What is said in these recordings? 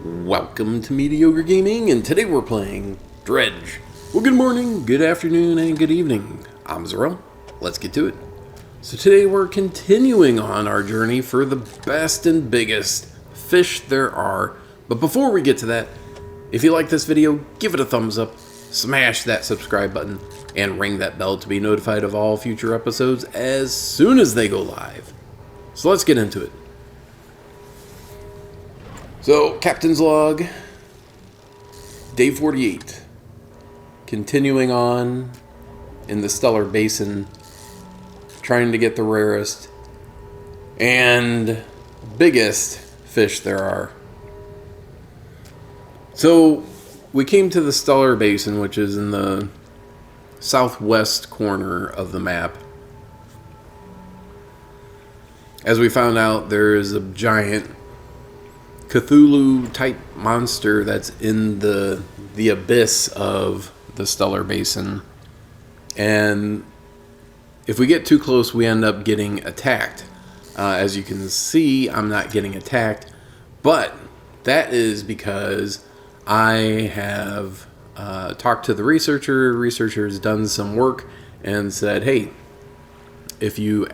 Welcome to Mediocre Gaming, and today we're playing Dredge. Well, good morning, good afternoon, and good evening. I'm Zero. Let's get to it. So today we're continuing on our journey for the best and biggest fish there are. But before we get to that, if you like this video, give it a thumbs up, smash that subscribe button, and ring that bell to be notified of all future episodes as soon as they go live. So let's get into it. So, Captain's Log, Day 48. Continuing on in the Stellar Basin, trying to get the rarest and biggest fish there are. So, we came to the Stellar Basin, which is in the southwest corner of the map. As we found out, there is a giant Cthulhu type monster that's in the abyss of the Stellar Basin, and if we get too close we end up getting attacked. As you can see, I'm not getting attacked, but that is because I have talked to the researcher's done some work and said, hey, if you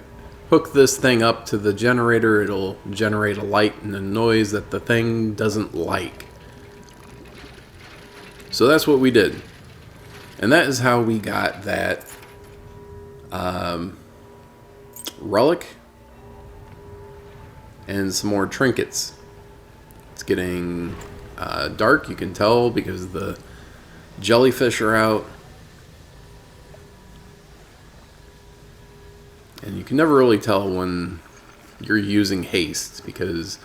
hook this thing up to the generator, it'll generate a light and a noise that the thing doesn't like. So that's what we did. And that is how we got that relic and some more trinkets. It's getting dark, you can tell, because the jellyfish are out. And you can never really tell when you're using haste, because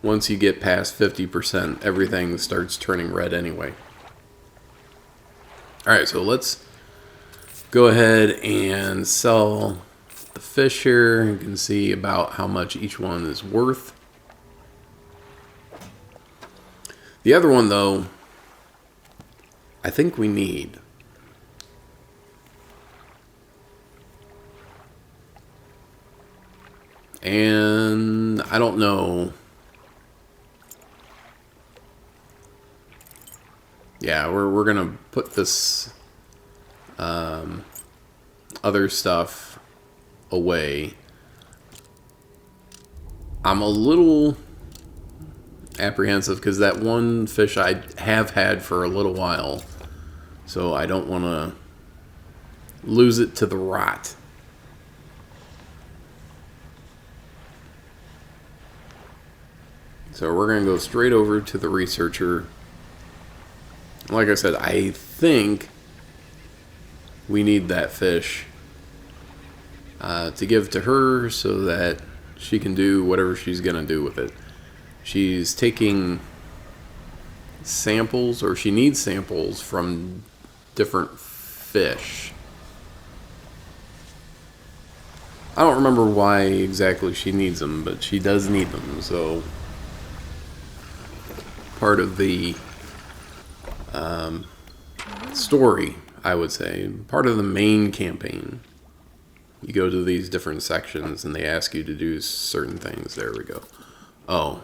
once you get past 50%, everything starts turning red anyway. Alright, so let's go ahead and sell the fish here. You can see about how much each one is worth. The other one, though, I think we need. And I don't know. Yeah, we're gonna put this other stuff away. I'm a little apprehensive because that one fish I have had for a little while, so I don't want to lose it to the rot. So we're going to go straight over to the researcher. Like I said, I think we need that fish to give to her so that she can do whatever she's going to do with it. She's taking samples, or she needs samples from different fish. I don't remember why exactly she needs them, but she does need them, so part of the story, I would say, part of the main campaign. You go to these different sections and they ask you to do certain things. There we go. Oh,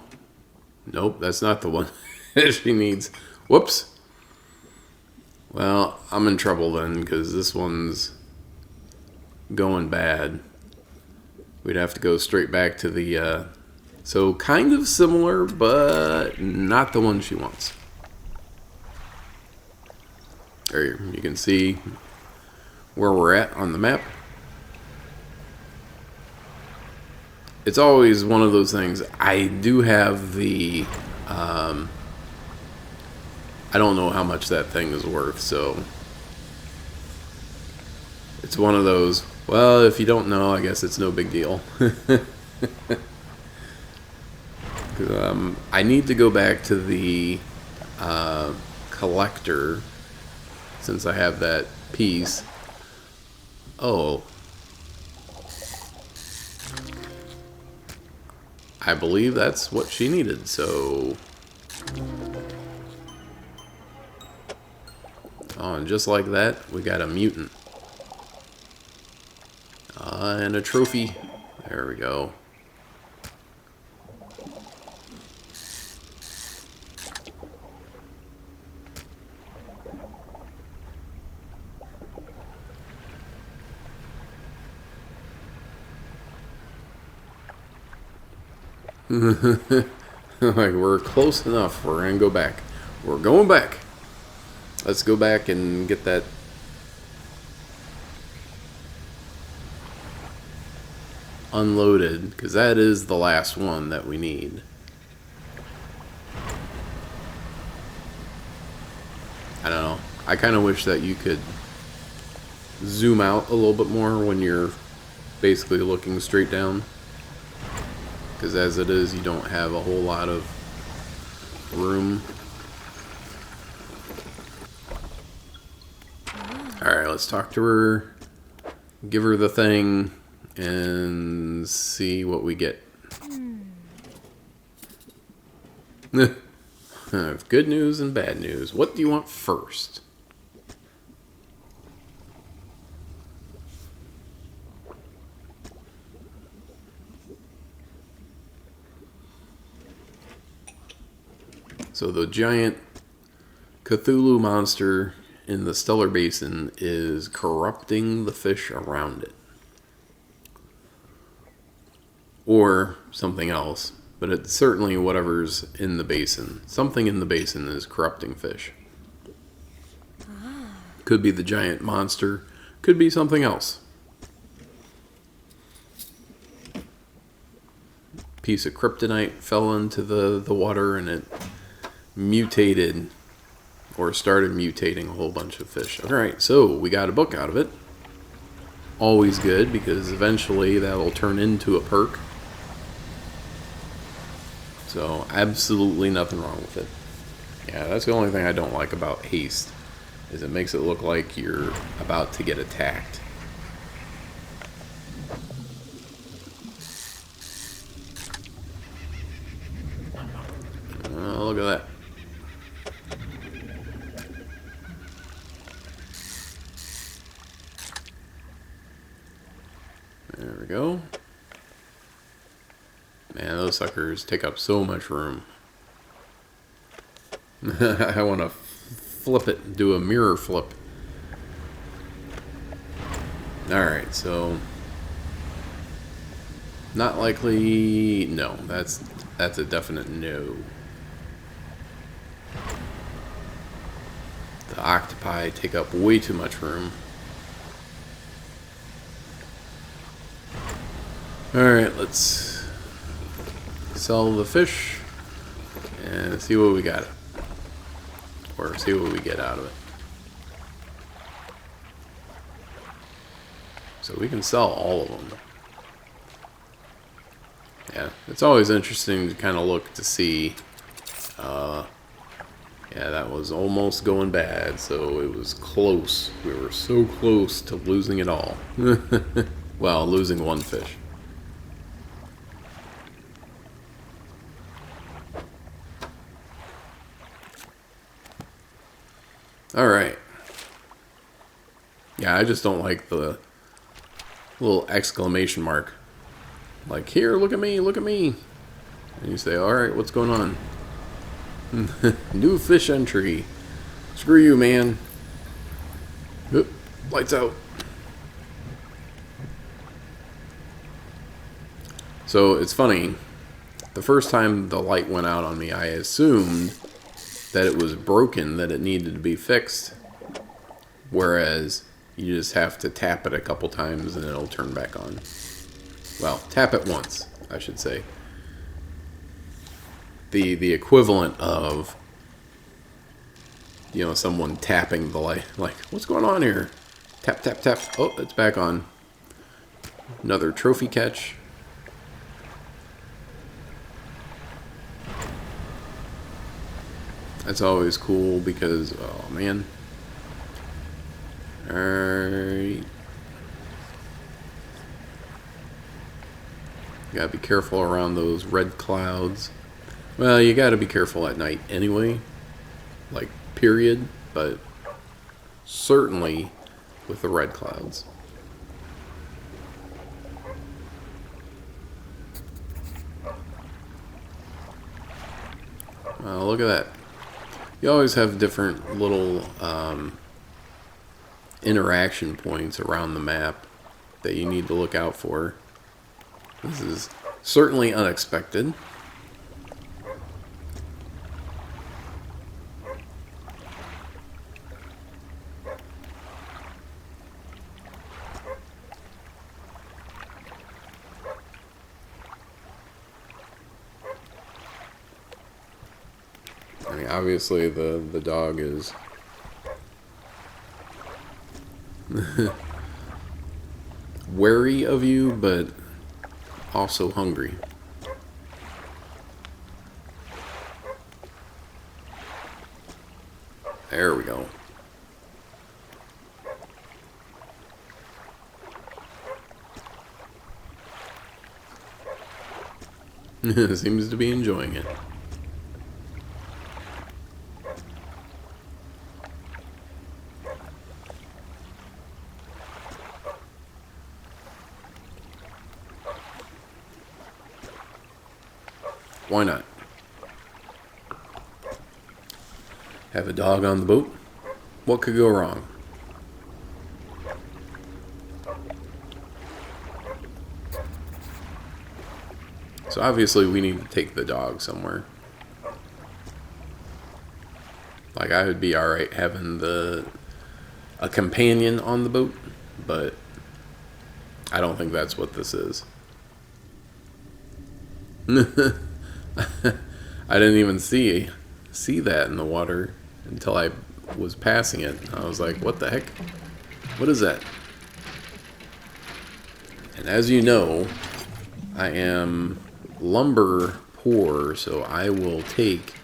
nope, that's not the one she needs. Whoops. Well, I'm in trouble then, because this one's going bad. We'd have to go straight back to the so kind of similar, but not the one she wants. There you can see where we're at on the map. It's always one of those things. I do have the I don't know how much that thing is worth, so it's one of those, well, if you don't know, I guess it's no big deal. I need to go back to the collector, since I have that piece. Oh, I believe that's what she needed, so oh, and just like that, we got a mutant and a trophy. There we go. Like, we're close enough. We're gonna go back. We're going back. Let's go back and get that. Unloaded, because that is the last one that we need. I don't know. I kind of wish that you could zoom out a little bit more when you're basically looking straight down. Because as it is, you don't have a whole lot of room. Alright, let's talk to her. Give her the thing. And see what we get. Good news and bad news. What do you want first? So the giant Cthulhu monster in the Stellar Basin is corrupting the fish around it. Or something else, but it's certainly whatever's in the basin. Something in the basin is corrupting fish. Could be the giant monster, could be something else. Piece of kryptonite fell into the water and it mutated or started mutating a whole bunch of fish. Alright, so we got a book out of it. Always good, because eventually that'll turn into a perk. So, absolutely nothing wrong with it. Yeah, that's the only thing I don't like about haste, is it makes it look like you're about to get attacked. Look at that. There we go. Man, those suckers take up so much room. I want to flip it, do a mirror flip. Alright, so... Not likely... No, that's a definite no. The octopi take up way too much room. Alright, let's sell the fish and see what we got. Or see what we get out of it. So we can sell all of them. Yeah, it's always interesting to kind of look to see. Yeah, that was almost going bad, so it was close. We were so close to losing it all. Well, losing one fish. Alright. Yeah, I just don't like the little exclamation mark. Like, here, look at me, look at me. And you say, alright, what's going on? New fish entry. Screw you, man. Oop, lights out. So, it's funny. The first time the light went out on me, I assumed that it was broken, that it needed to be fixed. Whereas, you just have to tap it a couple times and it'll turn back on. Well, tap it once, I should say. The equivalent of, you know, someone tapping the light. Like, what's going on here? Tap, tap, tap. Oh, it's back on. Another trophy catch. That's always cool because, oh man. Alright. You gotta be careful around those red clouds. Well, you gotta be careful at night anyway. Like, period. But certainly with the red clouds. Look at that. You always have different little interaction points around the map that you need to look out for. This is certainly unexpected. I mean, obviously the dog is wary of you, but also hungry. There we go. Seems to be enjoying it. Why not? Have a dog on the boat? What could go wrong? So obviously we need to take the dog somewhere. Like, I would be alright having a companion on the boat, but I don't think that's what this is. I didn't even see that in the water until I was passing it. I was like, what the heck? What is that? And as you know, I am lumber poor, so I will take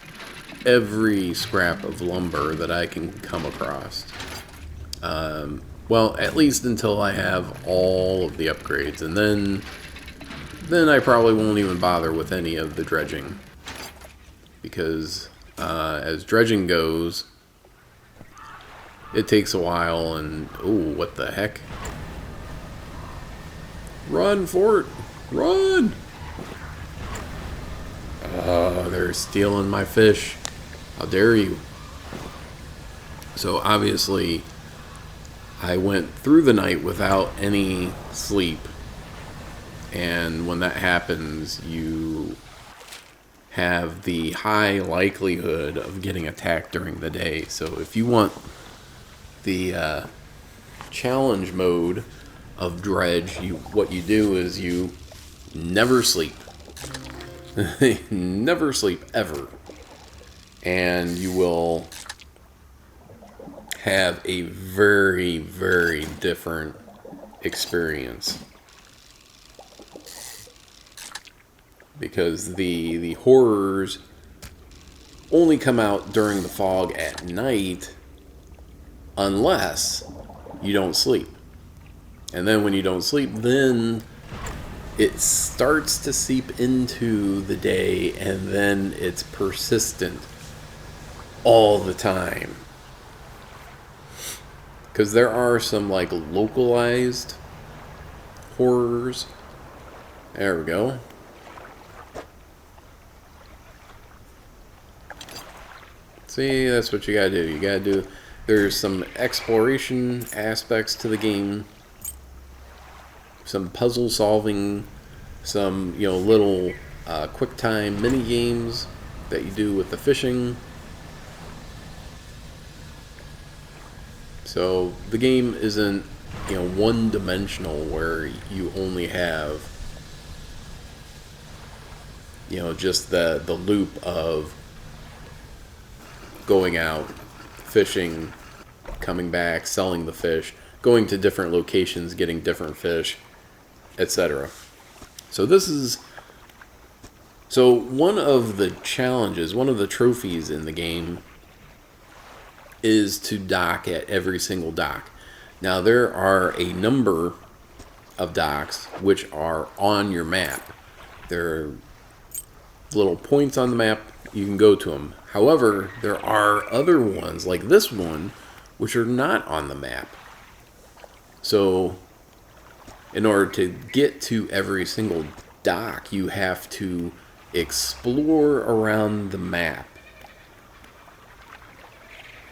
every scrap of lumber that I can come across. Well, at least until I have all of the upgrades, and then I probably won't even bother with any of the dredging. Because as dredging goes, it takes a while, and ooh, what the heck? Run, Fort! Run! Oh, they're stealing my fish. How dare you? So obviously, I went through the night without any sleep. And when that happens, you have the high likelihood of getting attacked during the day. So if you want the challenge mode of dredge, what you do is you never sleep. Never sleep, ever. And you will have a very, very different experience. Because the horrors only come out during the fog at night unless you don't sleep. And then when you don't sleep, then it starts to seep into the day, and then it's persistent all the time. Because there are some like localized horrors. There we go. See, that's what you gotta do. You gotta do. There's some exploration aspects to the game, some puzzle solving, some little quick time mini games that you do with the fishing. So the game isn't one dimensional where you only have just the loop of going out, fishing, coming back, selling the fish, going to different locations, getting different fish, etc. So one of the challenges, one of the trophies in the game is to dock at every single dock. Now there are a number of docks which are on your map. There are little points on the map, you can go to them. However, there are other ones, like this one, which are not on the map. So, in order to get to every single dock, you have to explore around the map.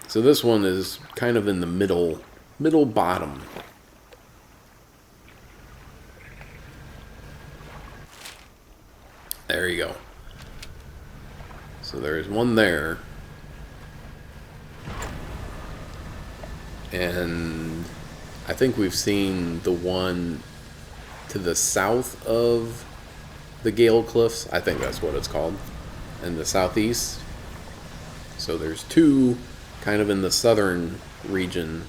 So this one is kind of in the middle bottom. There you go. So there's one there. And I think we've seen the one to the south of the Gale Cliffs. I think that's what it's called. In the southeast. So there's 2 kind of in the southern region.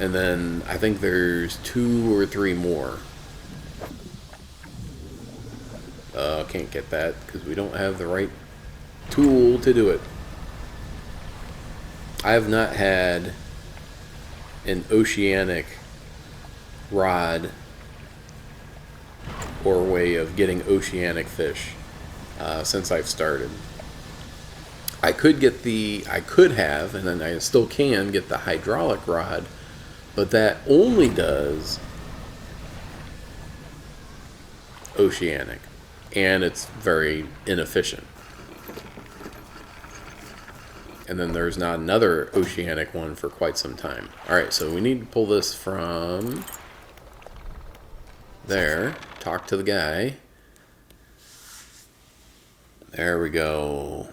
And then I think there's 2 or 3 more. Can't get that because we don't have the right tool to do it. I have not had an oceanic rod or way of getting oceanic fish since I've started. I could have, and then I still can get the hydraulic rod, but that only does oceanic, and it's very inefficient. And then there's not another oceanic one for quite some time. Alright, so we need to pull this from there. Talk to the guy. There we go.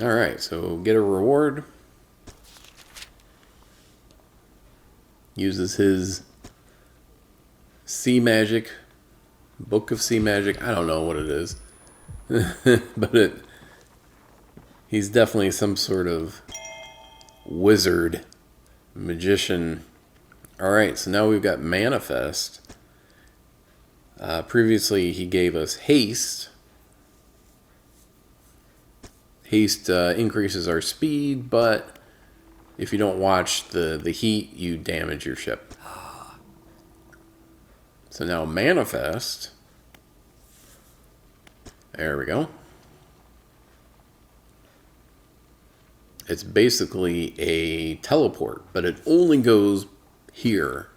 Alright, so get a reward. Uses his sea magic, book of sea magic. I don't know what it is. But he's definitely some sort of wizard, magician. Alright, so now we've got manifest. Previously he gave us haste. Haste increases our speed, but if you don't watch the heat, you damage your ship. So now manifest. There we go. It's basically a teleport, but it only goes here.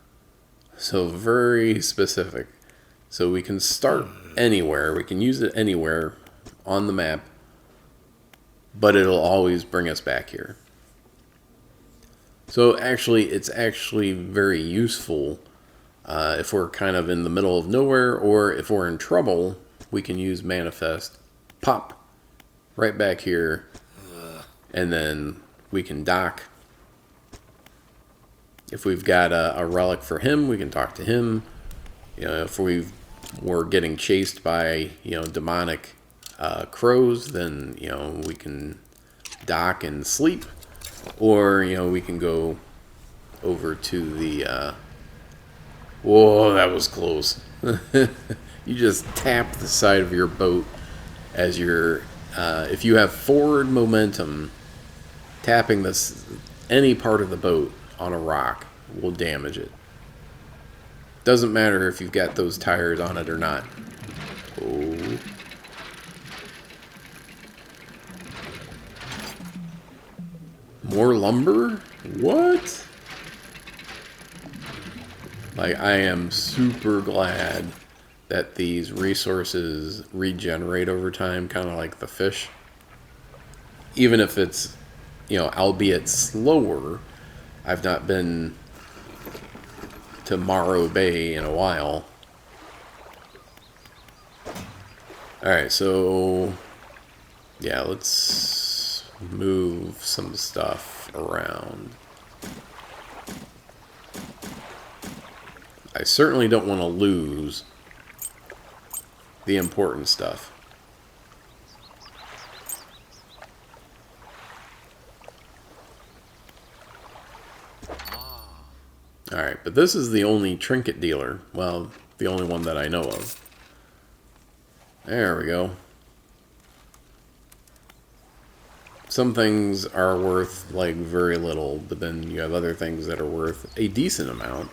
So very specific. So we can start anywhere. We can use it anywhere on the map, but it'll always bring us back here. So actually, it's actually very useful if we're kind of in the middle of nowhere, or if we're in trouble, we can use manifest, pop right back here, and then we can dock. If we've got a relic for him, we can talk to him. You know, if we're getting chased by, you know, demonic crows, then, you know, we can dock and sleep. Or, you know, we can go over to the... Whoa, that was close. You just tap the side of your boat as you're... if you have forward momentum, tapping any part of the boat on a rock will damage it. Doesn't matter if you've got those tires on it or not. Oh... More lumber? What? Like, I am super glad that these resources regenerate over time, kind of like the fish. Even if it's, you know, albeit slower. I've not been to Morro Bay in a while. Alright, so... yeah, let's move some stuff around. I certainly don't want to lose the important stuff. Alright, but this is the only trinket dealer. Well, the only one that I know of. There we go. Some things are worth, like, very little, but then you have other things that are worth a decent amount.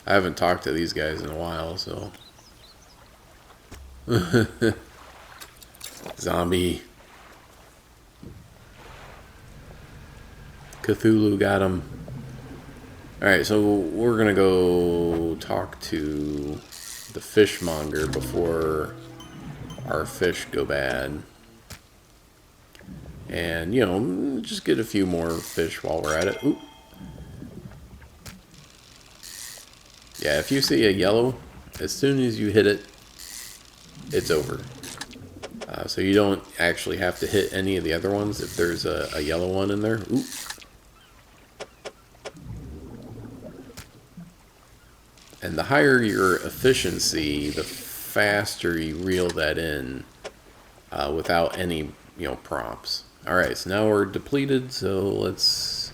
I haven't talked to these guys in a while, so... Zombie. Cthulhu got him. Alright, so we're gonna go talk to the fishmonger before our fish go bad. And, you know, just get a few more fish while we're at it. Ooh. Yeah, if you see a yellow, as soon as you hit it, it's over. So you don't actually have to hit any of the other ones if there's a yellow one in there. Ooh. And the higher your efficiency, the faster you reel that in without any, prompts. All right, so now we're depleted, so let's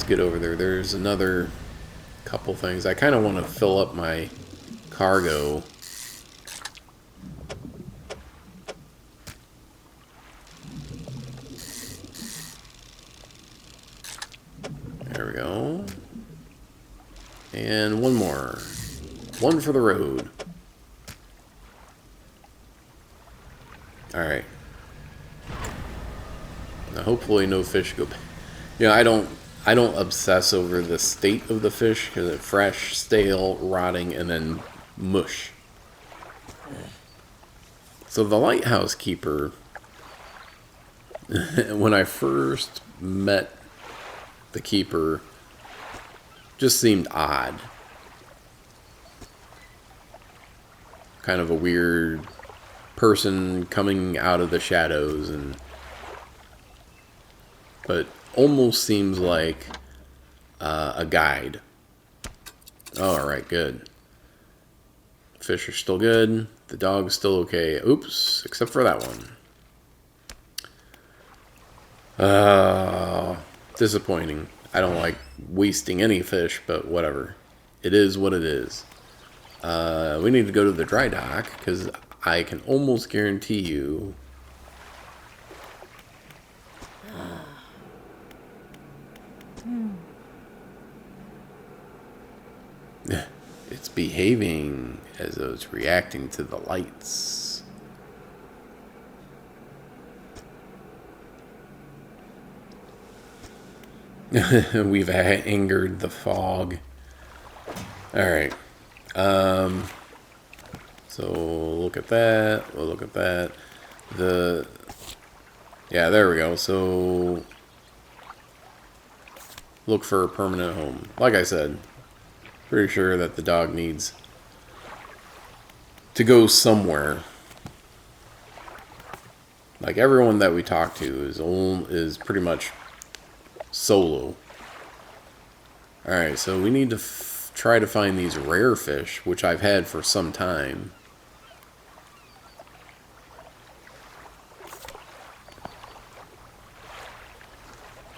get over there. There's another couple things. I kind of want to fill up my cargo. There we go. And one more. One for the road. Alright. Now hopefully no fish go bad. I don't obsess over the state of the fish, because it's fresh, stale, rotting, and then mush. So the lighthouse keeper, when I first met the keeper, just seemed odd. Kind of a weird person coming out of the shadows, but almost seems like a guide. Oh, alright, good. Fish are still good. The dog's still okay. Oops, except for that one. Disappointing. I don't like wasting any fish, but whatever. It is what it is. We need to go to the dry dock, because I can almost guarantee you it's behaving as though it's reacting to the lights. We've angered the fog. Alright. So look at that. We'll look at that. Yeah, there we go. So look for a permanent home. Like I said, pretty sure that the dog needs to go somewhere. Like everyone that we talk to is pretty much solo. Alright, so we need to try to find these rare fish, which I've had for some time.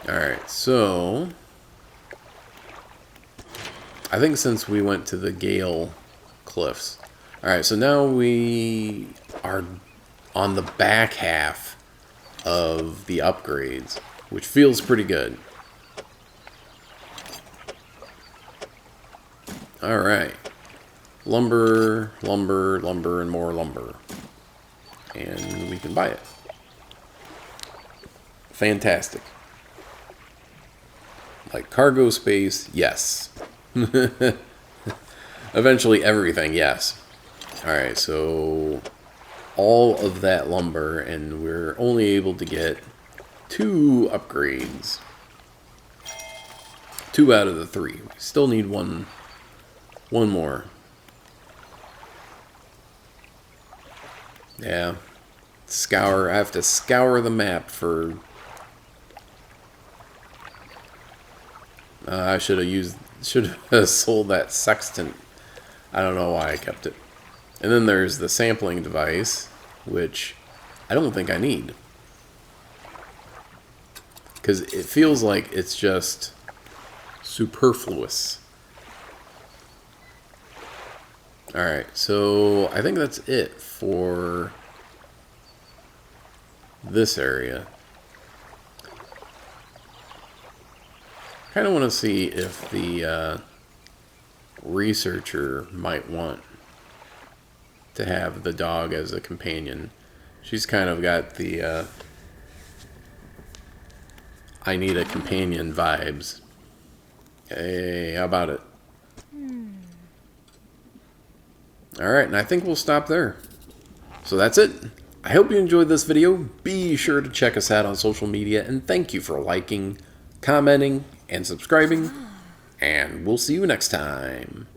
Alright, so I think since we went to the Gale Cliffs. Alright, so now we are on the back half of the upgrades, which feels pretty good. Alright. Lumber, lumber, lumber, and more lumber. And we can buy it. Fantastic. Like cargo space, yes. Eventually everything, yes. Alright, so all of that lumber, and we're only able to get 2 upgrades. 2 out of the 3. We still need one more. Yeah. I have to scour the map for... I should have sold that sextant. I don't know why I kept it. And then there's the sampling device, which I don't think I need. Because it feels like it's just superfluous. Alright, so I think that's it for this area. I kind of want to see if the researcher might want to have the dog as a companion. She's kind of got the I need a companion vibes. Hey, how about it? Alright, and I think we'll stop there. So that's it. I hope you enjoyed this video. Be sure to check us out on social media, and thank you for liking, commenting, and subscribing. And we'll see you next time.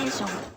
テーション